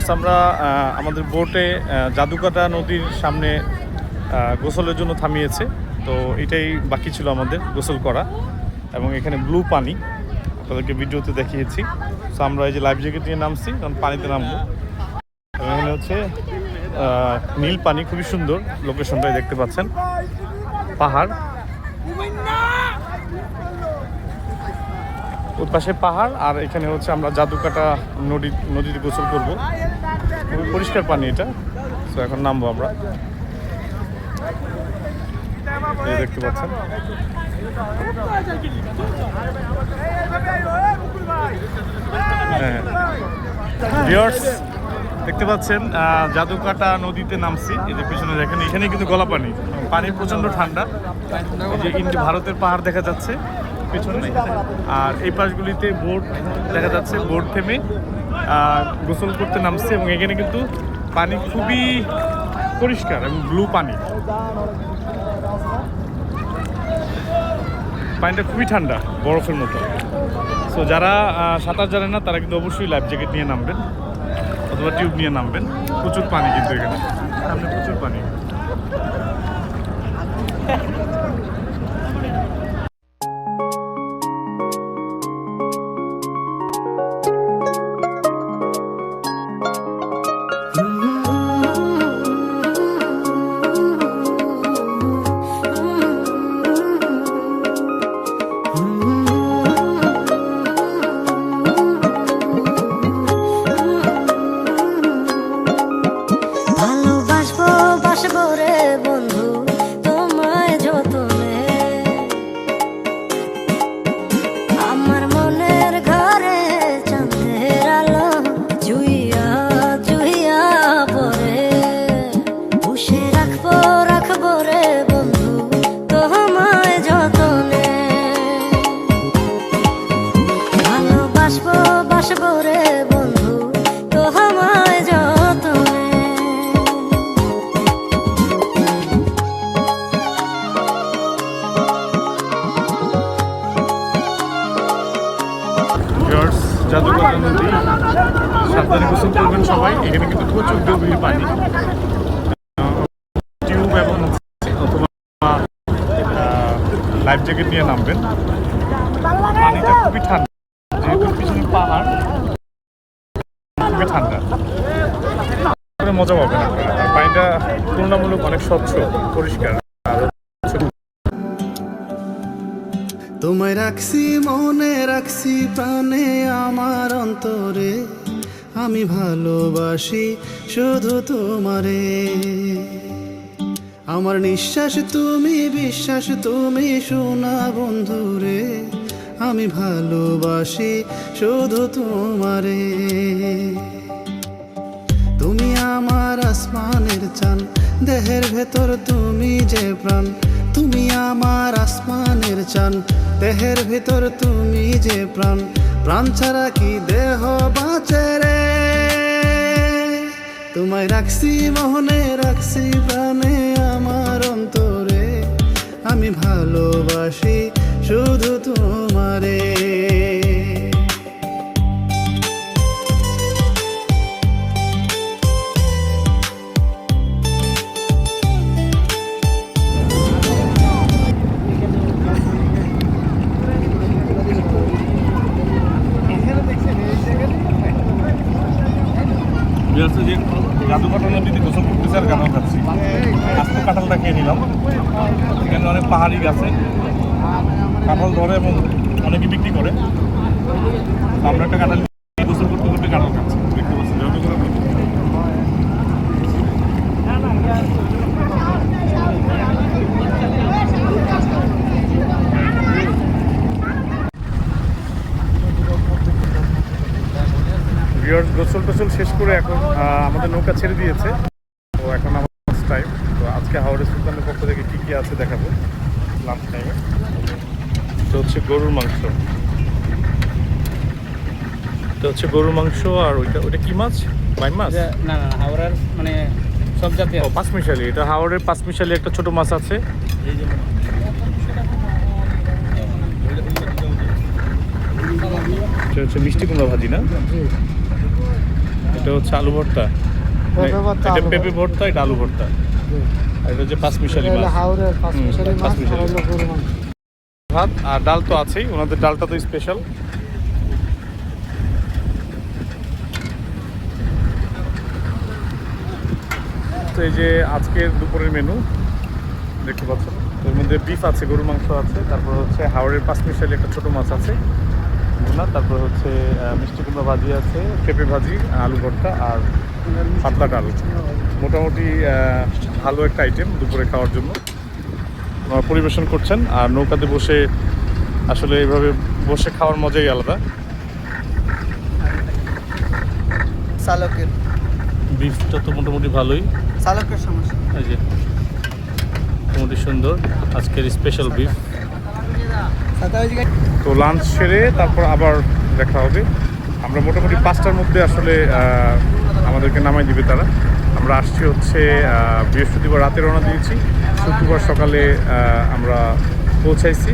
Viewers, আমরা আমাদের বোটে জাদুকাটা নদীর সামনে গোসলের জন্য থামিয়েছে। তো এটাই বাকি ছিল আমাদের গোসল করা, এবং এখানে ব্লু পানি আপনাদেরকে ভিডিওতে দেখিয়েছি। সো আমরা এই যে লাইফ জ্যাকেট নিয়ে নামছি, কারণ পানিতে নামবো। এবং এখানে হচ্ছে নীল পানি, খুবই সুন্দর লোকেশনটাই দেখতে পাচ্ছেন, পাহাড়, ওর পাশে পাহাড়, আর এখানে হচ্ছে আমরা জাদুকাটা নদীতে গোসল করব। খুবই পরিষ্কার পানি এটা। তো এখন নামবো আমরা, এই দেখতে পাচ্ছেন। হ্যাঁ ভিউয়ার্স, দেখতে পাচ্ছেন জাদুকাটা নদীতে নামছি। এই যে পিছনে দেখেন, এখানে কিন্তু গলা পানি, পানি প্রচণ্ড ঠান্ডা। এই যে ভারতের পাহাড় দেখা যাচ্ছে পিছনে, আর এই পাশগুলিতে বোট দেখা যাচ্ছে। বোট থেমে গোসল করতে নামছে, এবং এখানে কিন্তু পানি খুবই পরিষ্কার এবং ব্লু পানি। পানিটা খুবই ঠান্ডা, বরফের মতো। সো যারা সাঁতার জানেন না, তারা কিন্তু অবশ্যই লাইফ জ্যাকেট নিয়ে নামবেন অথবা টিউব নিয়ে নামবেন। প্রচুর পানি কিন্তু এখানে, সামনে প্রচুর পানি। জাদুকাটা নদী, সাবধানে গোসল করবেন সবাই। এখানে কিন্তু প্রচুর গভীর পানি। টিউব এবং অথবা লাইফ জ্যাকেট নিয়ে নামবেন। পানিটা খুবই ঠান্ডা, যেহেতু পিছনে পাহাড়, খুবই ঠান্ডা, মজা পাবেন আপনারা। আর পানিটা তুলনামূলক অনেক স্বচ্ছ, পরিষ্কার। তোমায় রাখছি মনে, রাখছি প্রাণে, আমার অন্তরে আমি ভালোবাসি শুধু তোমারে। আমার নিঃশ্বাস তুমি, বিশ্বাস তুমি, শোনা বন্ধুরে, আমি ভালোবাসি শুধু তোমারে। তুমি আমার আসমানের চান, দেহের ভেতর তুমি যে প্রাণ। তুমি আমার আসমানের চান, দেহের ভিতর তুমি যে প্রাণ। প্রাণ ছাড়া কি দেহ বাঁচে রে? তোমায় রাখছি মনে, রাখছি প্রাণে, আমার অন্তরে আমি ভালোবাসি শুধু তোমারে। যে জাদুকাটা নদীতে গোসল করতেছে আর কাঁঠাল খাচ্ছি। আস্ত কাঁঠালটা খেয়ে নিলাম। এখানে অনেক পাহাড়ি গাছে কাঁঠাল ধরে এবং অনেকে বিক্রি করে। আমরা একটা কাঁঠাল গোসল করতে করতে কাঁঠাল খাচ্ছি, দেখতে পাচ্ছি। গোসল টোসল শেষ করে এখন আমাদের নৌকা ছেড়ে দিয়েছে। তো এখন আমার লাঞ্চ টাইম। তো আজকে হাওড়ে সুলতানের পক্ষ থেকে কী কী আছে দেখাবো লাঞ্চ টাইমে। তো হচ্ছে গরুর মাংস, তো হচ্ছে গরুর মাংস। আর ওইটা কি মাছ? বাইম মাছ? না না, হাওড়ার মানে সব জাতীয়। ও পাঁচমিশালি, এটা হাওড়ের পাঁচমিশালি একটা ছোট মাছ আছে। এটা হচ্ছে মিষ্টি কুমড়া ভাজি না? এটা হচ্ছে আলু ভর্তা, পেঁপে ভর্তা, এটা আলু পেঁপে ভর্তা, এটা আলু ভর্তা, আর এটা হচ্ছে পাঁচমিশালি এটা হলো মাছ, হাওরের পাঁচমিশালি মাছ, পাঁচমিশালি। আর হলো গরু মাংস। ভাত আর ডাল তো আছেই, ওনাদের ডালটা তো স্পেশাল। তো এই যে আজকের দুপুরের মেনু দেখতে পাচ্ছেন, এর মধ্যে বিফ আছে, গরুর মাংস আছে, তারপর হচ্ছে হাওড়ের পাঁচমিশালি একটা ছোটো মাছ আছে ভুনা, তারপর হচ্ছে মিষ্টি কুমড়া ভাজি আছে, পেঁপে ভাজি, আলু ভর্তা আর পাতলা ডাল। মোটামুটি ভালো একটা আইটেম দুপুরে খাওয়ার জন্য ওনারা পরিবেশন করছেন। আর নৌকাতে বসে আসলে এইভাবে বসে খাওয়ার মজাই আলাদা। চালকের বিফটা তো মোটামুটি ভালোই, চালকের সমস্যা। এই যে মোটামুটি সুন্দর আজকের স্পেশাল বিফ। তো লাঞ্চ সেরে তারপর আবার দেখা হবে। আমরা মোটামুটি 5টার মধ্যে আসলে আমাদেরকে নামাই দিবে তারা। আমরা আসছি হচ্ছে বৃহস্পতিবার রাতে রওনা দিয়েছি, শুক্রবার সকালে আমরা পৌঁছাইছি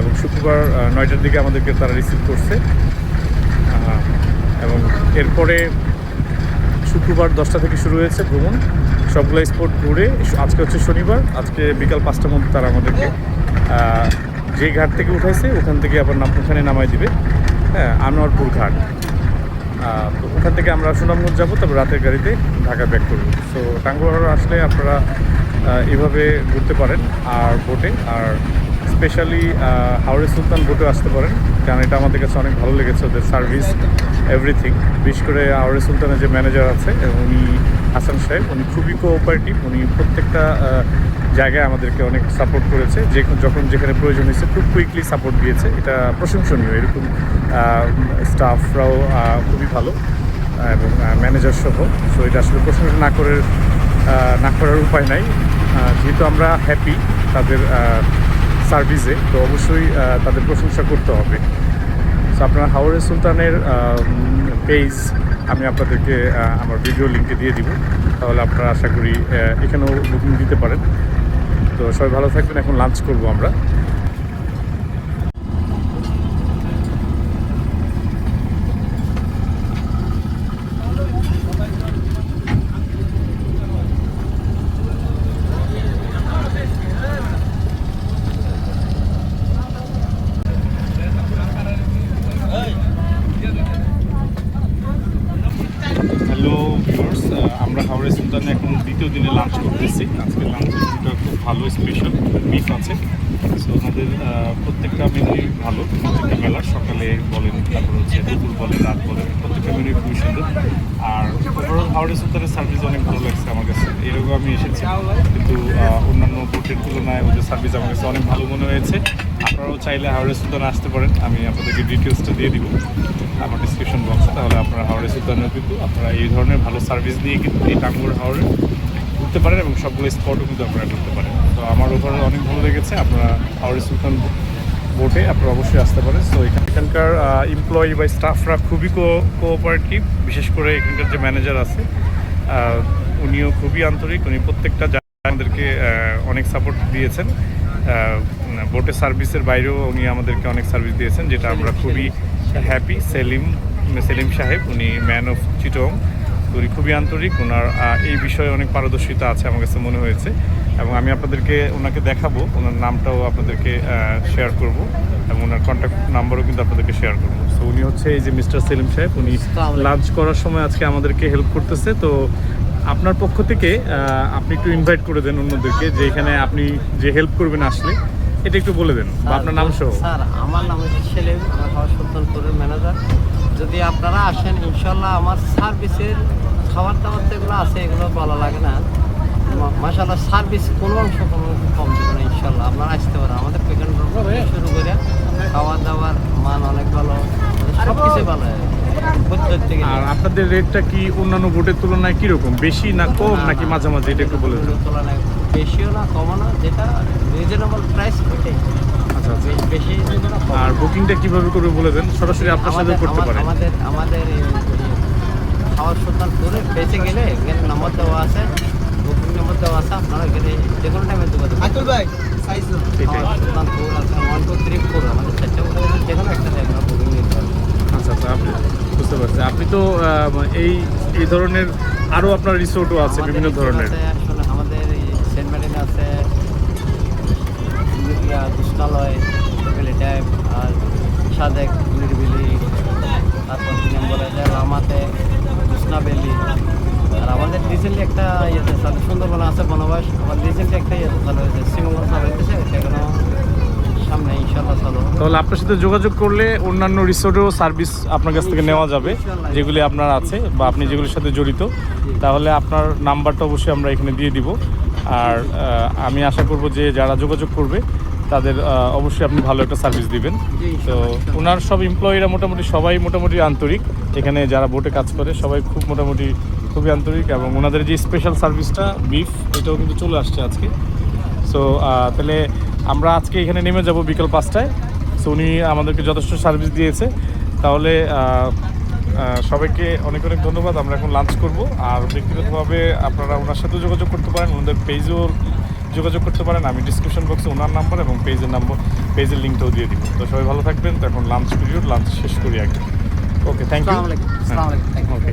এবং শুক্রবার 9টার দিকে আমাদেরকে তারা রিসিভ করছে এবং এরপরে শুক্রবার 10টা থেকে শুরু হয়েছে ভ্রমণ, সবগুলো স্পট ঘুরে আজকে হচ্ছে শনিবার, আজকে বিকাল 5টার মধ্যে তারা আমাদেরকে যে ঘাট থেকে উঠাইছে ওখান থেকে আবার ওখানে নামাই দিবে, হ্যাঁ, আনোয়ারপুর ঘাট। তো ওখান থেকে আমরা সুনামগঞ্জ যাবো, তারপর রাতের গাড়িতে ঢাকা ব্যাক করবো। সো টাঙ্গুয়ার আসলে আপনারা এভাবে ঘুরতে পারেন আর বোটে, আর স্পেশালি হাওড়ে সুলতান বোটে আসতে পারেন, কারণ এটা আমাদের কাছে অনেক ভালো লেগেছে, ওদের সার্ভিস এভরিথিং। বিশেষ করে হাওড়ে সুলতানের যে ম্যানেজার আছে উনি হাসান সাহেব, উনি খুবই কোঅপারেটিভ, উনি প্রত্যেকটা জায়গায় আমাদেরকে অনেক সাপোর্ট করেছে, যখন যেখানে প্রয়োজন হয়েছে খুব কুইকলি সাপোর্ট দিয়েছে, এটা প্রশংসনীয়। এরকম স্টাফরাও খুবই ভালো এবং ম্যানেজার সহ। সো এটা আসলে প্রশংসা না করার উপায় নাই, যেহেতু আমরা হ্যাপি তাদের সার্ভিসে, তো অবশ্যই তাদের প্রশংসা করতে হবে। সো আপনারা হাওড়ে সুলতানের পেজ আমি আপনাদেরকে আমার ভিডিও লিঙ্কে দিয়ে দিব, তাহলে আপনারা আশা করি এখানেও বুকিং দিতে পারেন। তো সবাই ভালো থাকবেন, এখন লাঞ্চ করবো আমরা। হ্যালো ভিউয়ার্স, আমরা হাওড়ে সুলতানে এখন দ্বিতীয় দিনে লাঞ্চ করতেছি। আজকে লাঞ্চের মেনুটা খুব ভালো, স্পেশাল বিফ আছে। সো ওনাদের প্রত্যেকটা মেনুই ভালো, প্রত্যেকটা বেলা, সকালে বলেন, তারপর হচ্ছে দুপুর বলেন, রাত বলেন, প্রত্যেকটা মেনুই খুবই সুন্দর। আর ওভারঅল হাওড়ে সুলতানের সার্ভিস অনেক ভালো লাগছে আমার কাছে। এরকম আমি এসেছি, কিন্তু অন্যান্য বোটের তুলনায় ওদের সার্ভিস আমার কাছে অনেক ভালো মনে হয়েছে। আপনারাও চাইলে হাওড়ে সুলতানে আসতে পারেন, আমি আপনাদেরকে ডিটেলসটা দিয়ে দিব আমার ডিসক্রিপশন বক্সে, তাহলে আপনারা হাওড়ে সুলতানেও কিন্তু আপনারা এই ধরনের ভালো সার্ভিস নিয়ে কিন্তু এই টাঙ্গুয়ার হাওড়ে ঘুরতে পারেন এবং সবগুলো স্পটও কিন্তু আপনারা ঘুরতে পারেন। তো আমার ওভারঅল অনেক ভালো লেগেছে। আপনারা হাওড়ে সুলতান বোটে আপনারা অবশ্যই আসতে পারেন। সো এখানকার এমপ্লয়ি বা স্টাফরা খুবই কোঅপারেটিভ, বিশেষ করে এখানকার যে ম্যানেজার আছে উনিও খুবই আন্তরিক, উনি প্রত্যেকটা জায়গায় আমাদেরকে অনেক সাপোর্ট দিয়েছেন। বোটের সার্ভিসের বাইরেও উনি আমাদেরকে অনেক সার্ভিস দিয়েছেন, যেটা আমরা খুবই হ্যাপি। সেলিম সাহেব, উনি ম্যান অফ চিটং, উনি খুবই আন্তরিক, ওনার এই বিষয়ে অনেক পারদর্শিতা আছে আমার কাছে মনে হয়েছে, এবং আমি আপনাদেরকে ওনাকে দেখাবো, ওনার নামটাও আপনাদেরকে শেয়ার করব এবং ওনার কন্ট্যাক্ট নাম্বারও কিন্তু আপনাদেরকে শেয়ার করবো। সো উনি হচ্ছে এই যে মিস্টার সেলিম সাহেব, উনি লাঞ্চ করার সময় আজকে আমাদেরকে হেল্প করতেছে। তো আপনার পক্ষ থেকে আপনি একটু ইনভাইট করে দেন অন্যদেরকে, যে এখানে আপনি যে হেল্প করবেন আসলে এটা একটু বলে দেন, বা আপনার নাম সহ। স্যার, আমার নাম হচ্ছে সেলিম, আমার হাওড় সুলতানপুরের ম্যানেজার। যদি আপনারা আসেন, ইনশাল্লাহ আমার সার্ভিসের খাবার দাবার যেগুলো আছে এগুলো বলা লাগে না। মাশাআল্লাহ সার্ভিস কোনো অংশ কোনো কম দেবে না, ইনশাল্লাহ আপনারা আসতে পারেন। আমাদের পেকেন্ট শুরু করে খাবার দাবার মান অনেক ভালো, সব কিছুই ভালো হয়। আর আপনাদের রেটটা কি অন্যান্য বোটের তুলনায় কিরকম, বেশি না কম নাকি মাঝামাঝি, এটা একটু বলে দেন। তুলনায় বেশিও না কমও না, যেটা রিজনেবল প্রাইস ওইটাই। আচ্ছা আচ্ছা। বেশি আর বুকিংটা কিভাবে করবে বলে দেন, সরাসরি আপনার সাথে করতে পারেন। আমাদের হাওড় সুলতানপুরে বেঁচে গেলে এখানে নম্বর দেওয়া আছে, বুকিং নম্বর দেওয়া আছে, আপনারা গেলে যে কোনো টাইমে যোগাযোগ করতে পারেন। হাওড় সুলতানপুর আছে 1 2 3 4, আমাদের 4টা যে কোনো একটা জায়গায় বুকিং নিতে পারবেন। আচ্ছা আচ্ছা, আপনি বুঝতে বুঝতে পারছি। আপনি তো এই ধরনের আরো আপনার রিসোর্টও আছে আমাদের বিভিন্ন resort ধরনের। আছে, আসলে আমাদের এই সেন্ট মার্টিন আছে, দুষ্টালয়, টাইপ, আর সাদেক নিরিবিলি, তারপর 3 নম্বরে যে লামাতে কৃষ্ণা ভ্যালি। আর আমাদের রিসেন্টলি একটা ইয়েতে চালু সুন্দরবন আছে বনবাস, আমার রিসেন্টলি একটা ইয়েতে চালু হয়েছে শ্রীমঙ্গল চালু হয়েছে, সেখানে সামনে ইনশাল্লাহ চালু হবে। তাহলে আপনার সাথে যোগাযোগ করলে অন্যান্য রিসোর্টেও সার্ভিস আপনার কাছ থেকে নেওয়া যাবে, যেগুলি আপনার আছে বা আপনি যেগুলির সাথে জড়িত। তাহলে আপনার নাম্বারটা অবশ্যই আমরা এখানে দিয়ে দিব। আর আমি আশা করব যে যারা যোগাযোগ করবে তাদের অবশ্যই আপনি ভালো একটা সার্ভিস দিবেন। তো ওনার সব এমপ্লয়িরা মোটামুটি সবাই মোটামুটি আন্তরিক, এখানে যারা বোটে কাজ করে সবাই খুব মোটামুটি খুবই আন্তরিক, এবং ওনাদের যে স্পেশাল সার্ভিসটা বিফ, এটাও কিন্তু চলে আসছে আজকে। সো তাহলে আমরা আজকে এখানে নেমে যাব বিকেল 5টায়। সো উনি আমাদেরকে যথেষ্ট সার্ভিস দিয়েছে। তাহলে সবাইকে অনেক অনেক ধন্যবাদ। আমরা এখন লাঞ্চ করব। আর ব্যক্তিগতভাবে আপনারা ওনার সাথেও যোগাযোগ করতে পারেন, ওনাদের পেজেও যোগাযোগ করতে পারেন। আমি ডিসক্রিপশন বক্সে ওনার নাম্বার এবং পেজের লিঙ্কটাও দিয়ে দিব। তো সবাই ভালো থাকবেন। তো এখন লাঞ্চ পিরিয়ড, লাঞ্চ শেষ করি আগে। ওকে, থ্যাংক ইউ। আসসালামু আলাইকুম। আসসালামু আলাইকুম। Thank you. ওকে।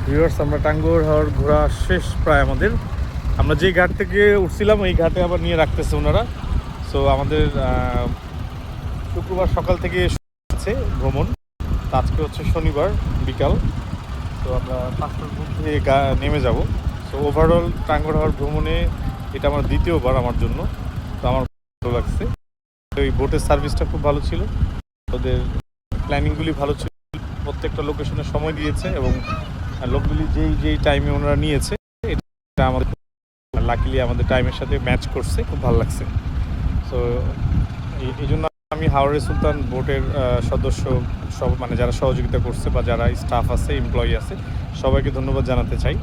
ভিউয়ার্স, আমরা টাঙ্গুয়ার হাওর ঘোরা শেষ প্রায় আমাদের। আমরা যে ঘাট থেকে উঠছিলাম ওই ঘাটে আবার নিয়ে রাখতেছে ওনারা। সো আমাদের শুক্রবার সকাল থেকে আছে ভ্রমণ। তো আজকে হচ্ছে শনিবার বিকাল। তো আমরা 5টার মধ্যে নেমে যাব। সো ওভারঅল টাঙ্গুয়ার হাওর ভ্রমণে এটা আমার দ্বিতীয়বার আমার জন্য। তো আমার ভালো লাগছে। ওই বোটের সার্ভিসটা খুব ভালো ছিল, ওদের প্ল্যানিংগুলি ভালো ছিল, প্রত্যেকটা লোকেশনে সময় দিয়েছে, এবং লোকগুলি যেই টাইমে ওনারা নিয়েছে এটা আমাদের লাকিলি আমাদের টাইমের সাথে ম্যাচ করছে, খুব ভালো লাগছে। সো এই জন্য আমি হাওড়ে সুলতান বোটের সদস্য সব মানে যারা সহযোগিতা করছে বা যারা স্টাফ আছে, এমপ্লয়ি আছে, সবাইকে ধন্যবাদ জানাতে চাই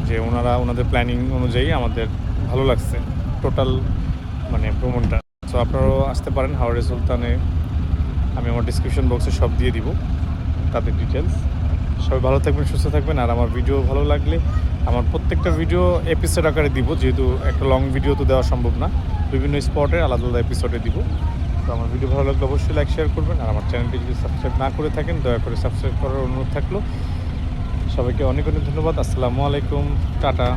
যে ওনাদের প্ল্যানিং অনুযায়ী আমাদের ভালো লাগছে টোটাল মানে ভ্রমণটা। সো আপনারাও আসতে পারেন হাওড়ে সুলতানে। আমি আমার ডিসক্রিপশন বক্সে সব দিয়ে দিব তাদের ডিটেলস। সবাই ভালো থাকবেন, সুস্থ থাকবেন। আর আমার ভিডিও ভালো লাগলে আমার প্রত্যেকটা ভিডিও এপিসোড আকারে দিব, যেহেতু একটা লং ভিডিও তো দেওয়া সম্ভব না, বিভিন্ন স্পটে আলাদা আলাদা এপিসোডে দিব। তো আমার ভিডিও ভালো লাগলে অবশ্যই লাইক শেয়ার করবেন। আর আমার চ্যানেলটি যদি সাবস্ক্রাইব না করে থাকেন দয়া করে সাবস্ক্রাইব করার অনুরোধ থাকলো। সবাইকে অনেক অনেক ধন্যবাদ। আসসালামু আলাইকুম, টাটা।